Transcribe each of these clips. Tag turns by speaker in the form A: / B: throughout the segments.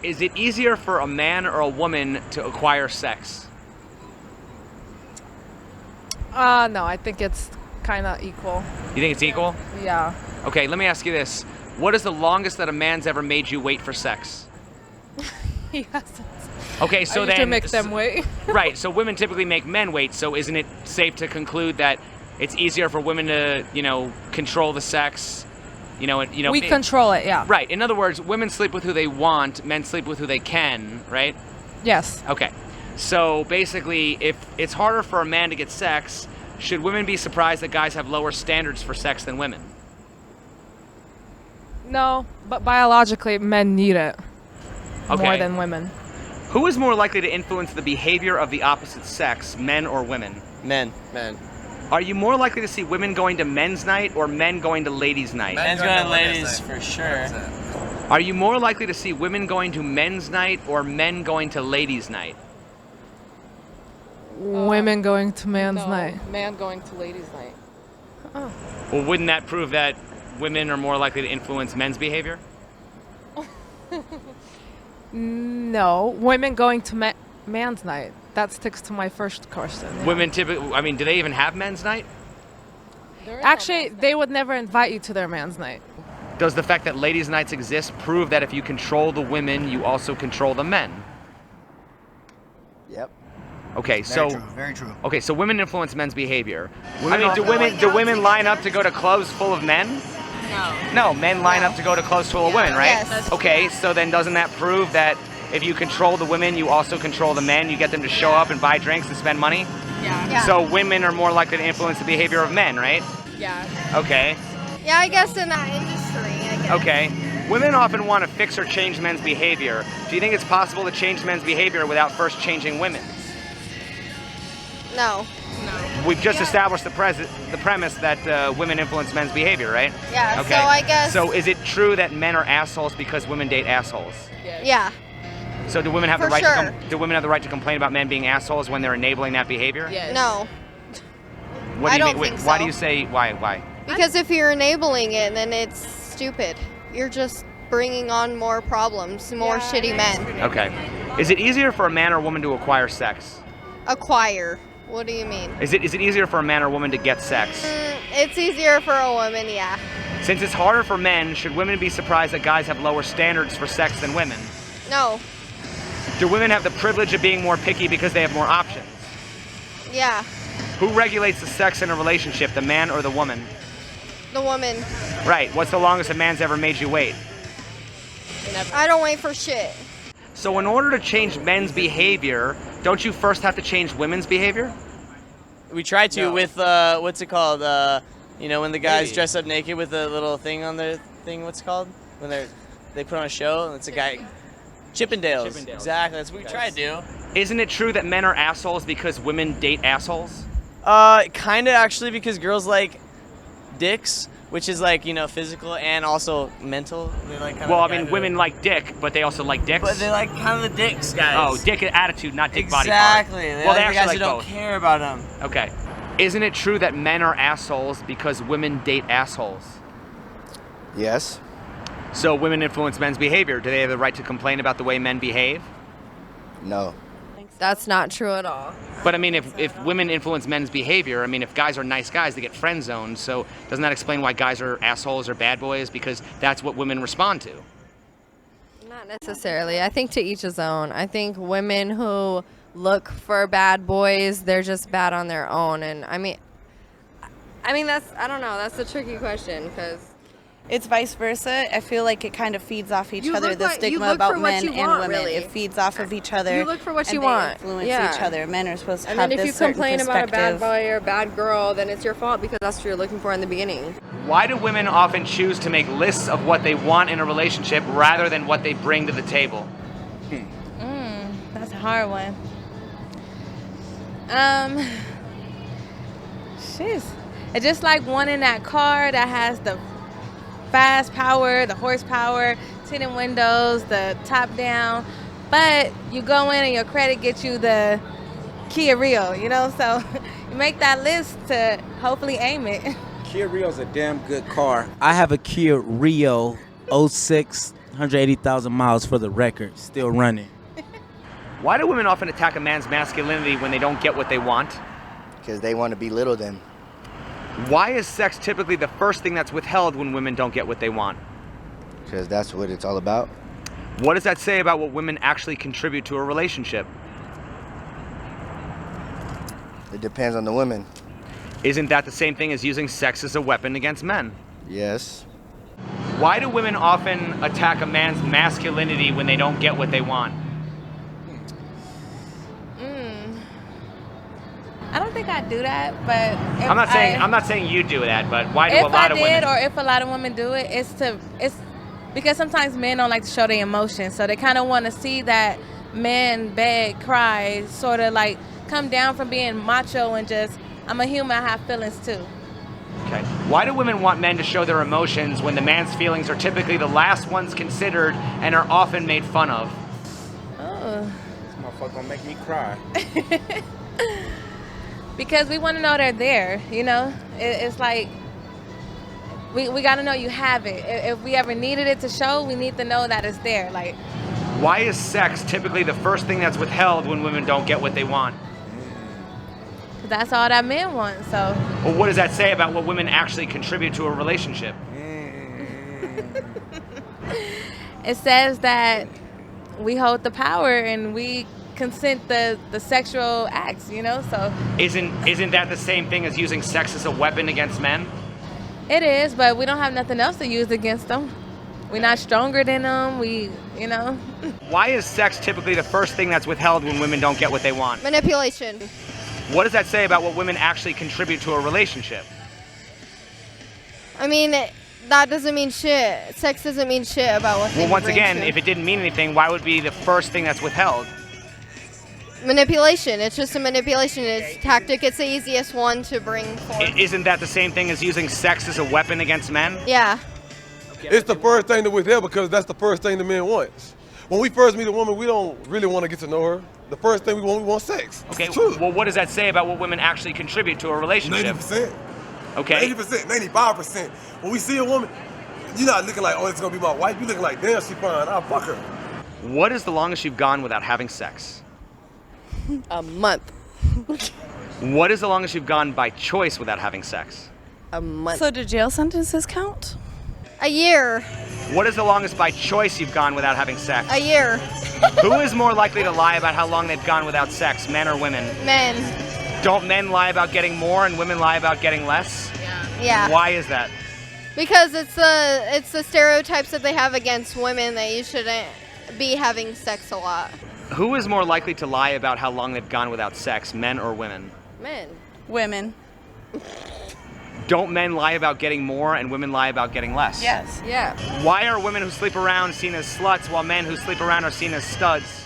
A: Is it easier for a man or a woman to acquire sex?
B: No, I think it's kind of equal.
A: You think it's equal?
B: Yeah.
A: Okay, let me ask you this. What is the longest that a man's ever made you wait for sex?
B: He hasn't.
A: Okay, so
B: I used to
A: then...
B: make them wait.
A: Right, so women typically make men wait, so isn't it safe to conclude that it's easier for women to, control the sex?
B: We control it, yeah.
A: Right, in other words, women sleep with who they want, men sleep with who they can, right?
B: Yes.
A: Okay, so basically, if it's harder for a man to get sex, should women be surprised that guys have lower standards for sex than women?
B: No, but biologically, men need it
A: Okay.
B: more than women.
A: Who is more likely to influence the behavior of the opposite sex, men or women?
C: Men.
A: Are you more likely to see women going to men's night or men going to ladies' night?
C: Men's going to ladies for sure.
A: Are you more likely to see women going to men's night or men going to ladies' night?
B: Women going to man's night.
D: Man going to ladies' night.
A: Well, wouldn't that prove that women are more likely to influence men's behavior?
B: No, women going to man's night. That sticks to my first question. Yeah.
A: Women typically, do they even have men's night?
B: Actually, they would never invite you to their man's night.
A: Does the fact that ladies' nights exist prove that if you control the women, you also control the men?
E: Yep.
A: Okay,
E: Very true.
A: Okay, so women influence men's behavior. Do women line up to go to clubs full of men? No, men line up to go to clubs full of women, right?
F: Yes.
A: Okay, so then doesn't that prove that if you control the women, you also control the men? You get them to show up and buy drinks and spend money?
F: Yeah.
A: So women are more likely to influence the behavior of men, right?
D: Yeah.
A: Okay.
F: Yeah, I guess in that industry, I guess.
A: Okay. Women often want to fix or change men's behavior. Do you think it's possible to change men's behavior without first changing women?
F: No.
A: We've just established the premise that women influence men's behavior, right?
F: Yeah,
A: Okay.
F: so I guess...
A: So is it true that men are assholes because women date assholes?
F: Yeah.
A: So do women have the
F: For
A: right
F: sure.
A: do women have the right to complain about men being assholes when they're enabling that behavior?
D: Yes.
F: No.
A: What do
F: I
A: you
F: don't
A: mean?
F: think
A: Why
F: so.
A: do you say why?
F: Because if you're enabling it, then it's stupid. You're just bringing on more problems, more shitty men.
A: Okay. Is it easier for a man or woman to acquire sex?
F: Acquire. What do you mean?
A: Is it easier for a man or woman to get sex?
F: It's easier for a woman, yeah.
A: Since it's harder for men, should women be surprised that guys have lower standards for sex than women?
F: No.
A: Do women have the privilege of being more picky because they have more options?
F: Yeah.
A: Who regulates the sex in a relationship, the man or the woman?
F: The woman.
A: Right. What's the longest a man's ever made you wait?
F: I don't wait for shit.
A: So in order to change men's behavior, don't you first have to change women's behavior?
C: We try to with, what's it called? When the guys
A: Maybe.
C: dress up naked with a little thing on their thing, what's it called? When they put on a show and it's a guy... Chippendales. Exactly, that's what we try to do.
A: Isn't it true that men are assholes because women date assholes?
C: Kinda actually, because girls like dicks, which is like, physical and also mental. They like kind
A: Well,
C: of
A: I mean, women like dick, but they also like dicks.
C: But they like kind of the dicks, guys.
A: Oh, dick attitude, not dick body part.
C: Exactly. They
A: Well,
C: like
A: they
C: the
A: actually
C: guys
A: like
C: who don't
A: both.
C: care about them.
A: Okay. Isn't it true that men are assholes because women date assholes?
E: Yes.
A: So women influence men's behavior. Do they have the right to complain about the way men behave?
E: No.
G: That's not true at all.
A: But I mean, if women influence men's behavior, I mean, if guys are nice guys, they get friend zoned. So doesn't that explain why guys are assholes or bad boys? Because that's what women respond to.
G: Not necessarily. I think to each his own. I think women who look for bad boys, they're just bad on their own. And I mean that's, I don't know, that's a tricky question because
H: It's vice versa. I feel like it kind of feeds off each
G: You
H: other,
G: look
H: the
G: like- you
H: stigma
G: look
H: about
G: for what
H: men
G: you
H: and
G: want,
H: women.
G: really.
H: It feeds off of each other.
G: You look for what
H: and
G: you
H: they
G: want.
H: influence
G: Yeah.
H: each other. Men are supposed to
G: and
H: have
G: then if
H: this
G: you
H: certain
G: complain about a bad
H: perspective.
G: boy or a bad girl, then it's your fault because that's what you're looking for in the beginning.
A: Why do women often choose to make lists of what they want in a relationship rather than what they bring to the table?
H: That's a hard one.
I: Jeez. I just like wanting that car that has the fast power, the horsepower, tinted windows, the top down. But you go in and your credit gets you the Kia Rio, so you make that list to hopefully aim it.
J: Kia Rio's a damn good car. I have a Kia Rio 06
D: 180,000 miles for the record, still running.
A: Why do women often attack a man's masculinity when they don't get what they want?
E: Because they want to belittle them.
A: Why is sex typically the first thing that's withheld when women don't get what they want?
E: Because that's what it's all about.
A: What does that say about what women actually contribute to a relationship?
E: It depends on the women.
A: Isn't that the same thing as using sex as a weapon against men?
E: Yes.
A: Why do women often attack a man's masculinity when they don't get what they want?
I: I don't think I do that, but if
A: I'm not saying you do that, but why do a
I: if
A: lot
I: I
A: of
I: did,
A: women?
I: or if a lot of women do it, it's because sometimes men don't like to show their emotions, so they kind of want to see that men beg, cry, sort of like come down from being macho and just I'm a human, I have feelings too.
A: Okay. Why do women want men to show their emotions when the man's feelings are typically the last ones considered and are often made fun of?
I: Oh.
D: This motherfucker gonna make me cry.
I: Because we want to know they're there, you know? It's like, we got to know you have it. If we ever needed it to show, we need to know that it's there. Like,
A: Why is sex typically the first thing that's withheld when women don't get what they want?
I: 'cause that's all that men want, so.
A: Well, what does that say about what women actually contribute to a relationship?
I: It says that we hold the power and we consent the sexual acts, you know? So
A: Isn't that the same thing as using sex as a weapon against men?
I: it is, but we don't have nothing else to use against them. We're not stronger than them. You know?
A: Why is sex typically the first thing that's withheld when women don't get what they want?
F: Manipulation.
A: What does that say about what women actually contribute to a relationship?
F: I mean, that doesn't mean shit. Sex doesn't mean shit about what they
A: Well, once
F: bring
A: again,
F: to
A: if it didn't mean anything, why would it be the first thing that's withheld?
F: manipulation. It's just a manipulation tactic. It's the easiest one to bring forth.
A: Isn't that the same thing as using sex as a weapon against men?
F: Yeah.
J: It's the first thing that withheld because that's the first thing the men want. When we first meet a woman, we don't really want to get to know her. The first thing we want sex.
A: Okay,
J: It's true.
A: well, what does that say about what women actually contribute to a relationship?
J: 90%.
A: Okay.
J: 80%, 95%. When we see a woman, you're not looking like, oh, it's going to be my wife. You're looking like, damn, she fine. I'll fuck her.
A: What is the longest you've gone without having sex?
G: A month.
A: What is the longest you've gone by choice without having sex?
G: A month.
H: So do jail sentences count?
F: A year.
A: What is the longest by choice you've gone without having sex?
F: A year.
A: Who is more likely to lie about how long they've gone without sex, men or women?
F: Men.
A: Don't men lie about getting more and women lie about getting less?
F: Yeah.
A: Why is that?
F: Because it's the stereotypes that they have against women that you shouldn't be having sex a lot.
A: Who is more likely to lie about how long they've gone without sex, men or women?
G: Men.
H: Women.
A: Don't men lie about getting more and women lie about getting less?
H: Yes.
G: Yeah.
A: Why are women who sleep around seen as sluts while men who sleep around are seen as studs?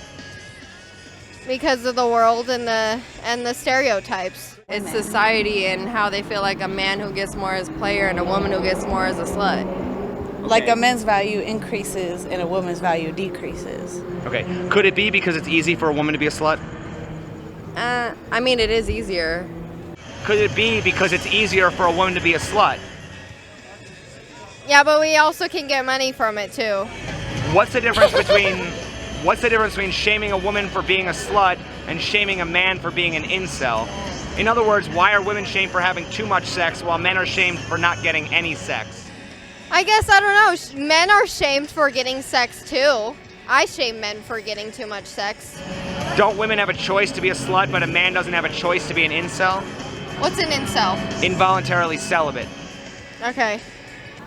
F: Because of the world and the stereotypes.
G: It's society and how they feel like a man who gets more as player and a woman who gets more as a slut.
H: Like a man's value increases and a woman's value decreases.
A: Okay, could it be because it's easy for a woman to be a slut?
G: I mean, it is easier.
A: Could it be because it's easier for a woman to be a slut?
F: Yeah, but we also can get money from it too.
A: What's the difference between shaming a woman for being a slut and shaming a man for being an incel? In other words, why are women shamed for having too much sex while men are shamed for not getting any sex?
F: I guess, I don't know, men are shamed for getting sex too. I shame men for getting too much sex.
A: Don't women have a choice to be a slut, but a man doesn't have a choice to be an incel?
F: What's an incel?
A: Involuntarily celibate.
F: Okay.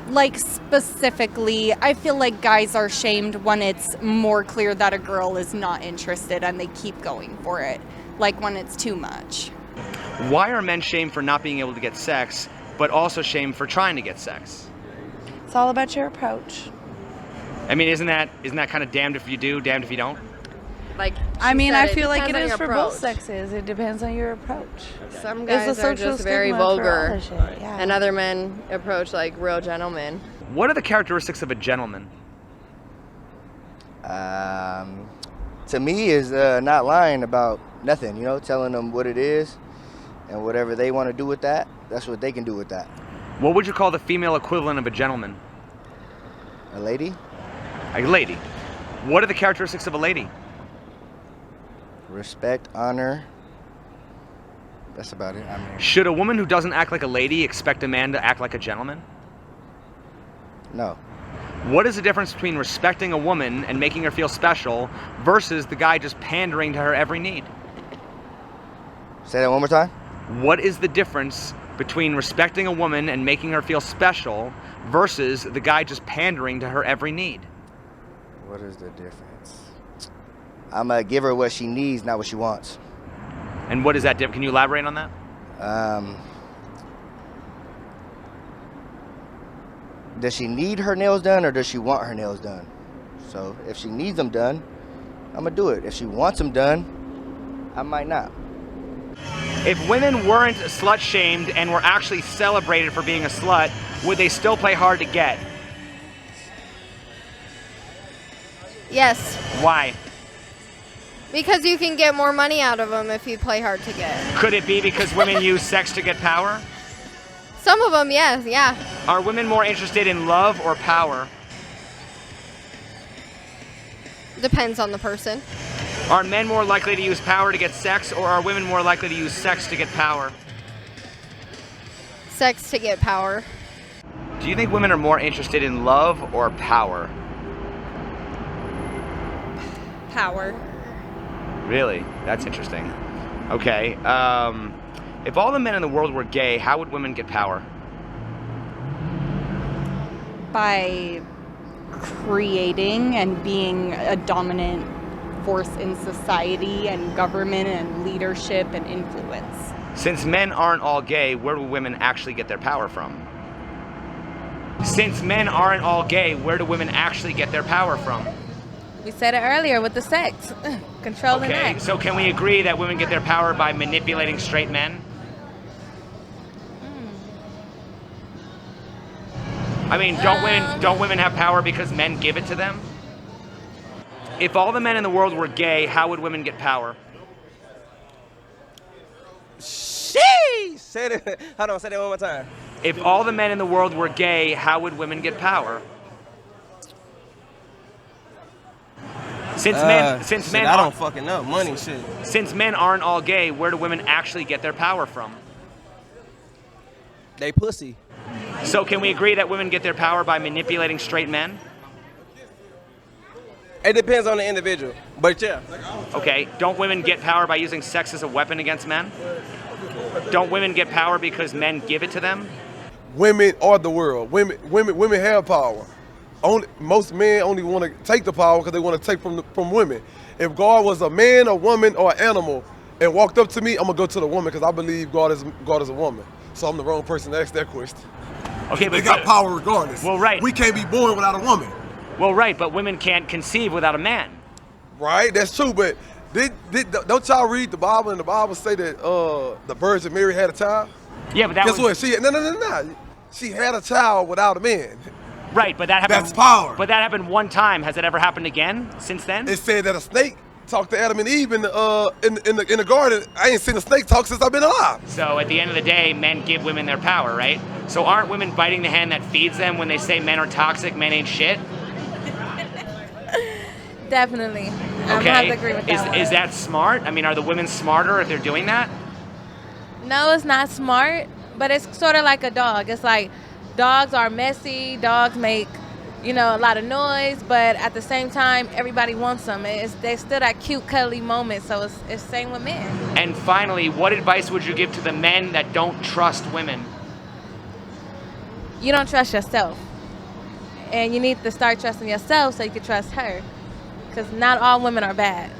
K: Like specifically, I feel like guys are shamed when it's more clear that a girl is not interested and they keep going for it. Like when it's too much.
A: Why are men shamed for not being able to get sex, but also shamed for trying to get sex?
H: It's all about your approach.
A: I mean, isn't that kind of damned if you do, damned if you don't?
G: Like,
H: I mean,
G: said,
H: I feel like it
G: depends on
H: is
G: your
H: for
G: approach.
H: both sexes. It depends on your approach.
G: Some
H: It's
G: guys
H: a
G: are
H: social
G: just very
H: stigma for all
G: vulgar,
H: that shit, yeah.
G: and other men approach like real gentlemen.
A: What are the characteristics of a gentleman?
E: To me, is not lying about nothing. You know, telling them what it is, and whatever they want to do with that, that's what they can do with that.
A: What would you call the female equivalent of a gentleman?
E: A lady?
A: A lady. What are the characteristics of a lady?
E: Respect, honor. That's about it. I mean,
A: Should a woman who doesn't act like a lady expect a man to act like a gentleman?
E: no.
A: What is the difference between respecting a woman and making her feel special versus the guy just pandering to her every need?
E: Say that one more time.
A: What is the difference between respecting a woman and making her feel special versus the guy just pandering to her every need?
E: What is the difference? I'm gonna give her what she needs, not what she wants.
A: And what is that difference? Can you elaborate on that?
E: Does she need her nails done or does she want her nails done? So if she needs them done, I'm gonna do it. If she wants them done, I might not.
A: If women weren't slut shamed and were actually celebrated for being a slut, would they still play hard to get?
F: Yes,
A: Why?
F: because you can get more money out of them if you play hard to get.
A: Could it be because women use sex to get power?
F: Some of them, yes, yeah.
A: Are women more interested in love or power?
F: Depends on the person.
A: Are men more likely to use power to get sex, or are women more likely to use sex to get power?
F: Sex to get power.
A: Do you think women are more interested in love or power?
I: Power.
A: Really? That's interesting. Okay. If all the men in the world were gay, how would women get power?
K: By creating and being a dominant force in society and government and leadership and influence.
A: Since men aren't all gay, where do women actually get their power from? Since men aren't all gay, where do women actually get their power from?
I: We said it earlier with the sex. Controlling
A: Okay,
I: that.
A: so can we agree that women get their power by manipulating straight men? I mean, don't women have power because men give it to them? If all the men in the world were gay, how would women get power?
L: Sheesh! Say that. Hold on, say that one more time.
A: If all the men in the world were gay, how would women get power? Since men
L: I don't fucking know. Money shit.
A: Since men aren't all gay, where do women actually get their power from?
L: They pussy.
A: So can we agree that women get their power by manipulating straight men?
L: It depends on the individual, but yeah.
A: Okay, don't women get power by using sex as a weapon against men? Don't women get power because men give it to them?
J: Women are the world. Women have power. Most men only want to take the power because they want to take from women. If God was a man, a woman, or an animal and walked up to me, I'm gonna go to the woman because I believe God is a woman. So I'm the wrong person to ask that question.
A: Okay, but
J: they got power regardless.
A: Well, right.
J: We can't be born without a woman.
A: Well, right, but women can't conceive without a man.
J: Right, that's true. But don't y'all read the Bible and the Bible say that the Virgin Mary had a child?
A: Yeah, but that
J: Guess
A: was...
J: what? No. She had a child without a man.
A: Right, but that happened...
J: That's power.
A: But that happened one time. Has it ever happened again since then?
J: It said that a snake talked to Adam and Eve in the garden. I ain't seen a snake talk since I've been alive.
A: So at the end of the day, men give women their power, right? So aren't women biting the hand that feeds them when they say men are toxic, men ain't shit?
I: Definitely. I
A: Okay.
I: have to agree with that one.
A: Is that smart? I mean, are the women smarter if they're doing that?
I: No, it's not smart, but it's sort of like a dog. It's like dogs are messy, dogs make, a lot of noise, but at the same time, everybody wants them. They still that cute, cuddly moment, so it's same with men.
A: And finally, what advice would you give to the men that don't trust women?
I: You don't trust yourself. And you need to start trusting yourself so you can trust her. Because not all women are bad.